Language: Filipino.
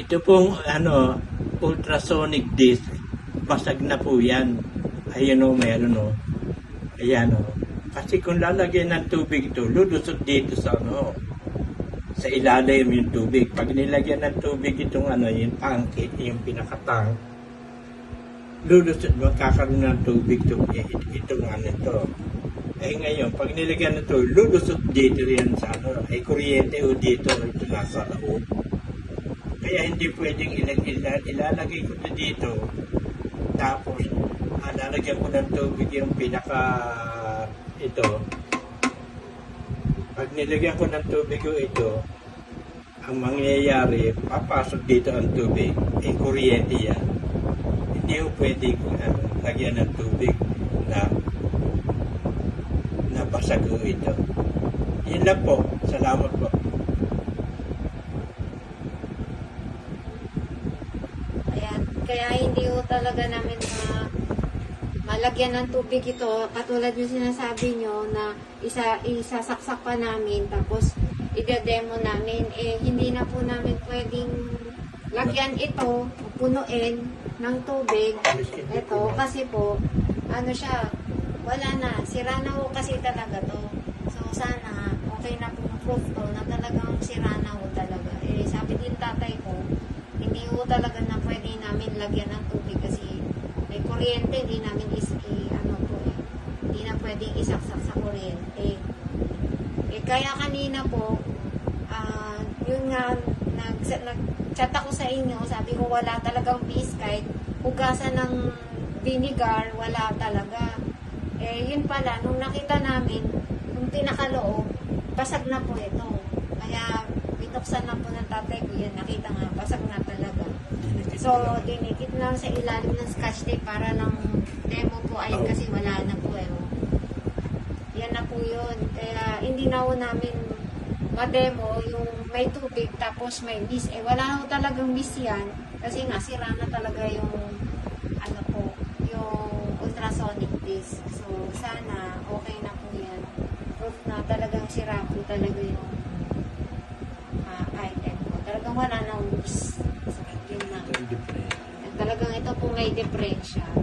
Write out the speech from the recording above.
Ito pong ultrasonic disc. Basag na po yan. Ayan o, meron o. Ayan o. Kasi kung lalagyan ng tubig ito, lulusot dito sa sa ilalim yung tubig. Pag nilagyan ng tubig itong yung tangke, yung pinakatang, lulusot, magkakaroon ng tubig itong ito. Eh ngayon, pag nilagyan na ito, lulusot dito yan sa ay kuryente o dito, ito nasa loob. Kaya hindi pwedeng ilalagay ko na dito, tapos lalagyan ko ng tubig yung ito. Pag nilagyan ko ng tubig ito, ang mangyayari, papasok dito ang tubig, eh kuryente yan. Hindi ko pwedeng lagyan ng tubig na nabasag ito. Yun lang po. Salamat po. Kaya hindi ko talaga namin malagyan ng tubig ito. Katulad yung sinasabi nyo na isasaksak pa namin tapos ide-demo namin. Eh, hindi na po namin pwedeng lagyan ito, punuin ng tubig. Ito, kasi po, siya, wala na. Sira na ho kasi talaga to. So, sana, okay na po proof to na talagang sira na ho talaga. Eh, sabi din tatay ko, hindi ho talaga na pwede namin lagyan ng tubig kasi may kuryente, hindi namin hindi na pwedeng isaksak sa kuryente. Eh, kaya kanina po, yun nga, nag-chat ako sa inyo, sabi ko wala talagang biscuit, hugasan ng vinegar, wala talaga. Eh, yun pala, nung nakita namin, nung pinakaloob, basag na po ito. Kaya, binuksan na po ng tatay ko yan, nakita nga, basag na talaga. So, dinikit lang sa ilalim ng scotch tape para lang demo po ay kasi wala na po yan na po yun. Kaya, hindi na po namin ma-demo yung may tubig tapos may miss. Eh, wala na po talagang miss yan kasi nga, sira na talaga yung yung ultrasonic disc. So, sana okay na po yan. Proof na talagang sira po talaga yung item po. Talagang wala nang miss. So, yun na. Talagang ito po may diferensya.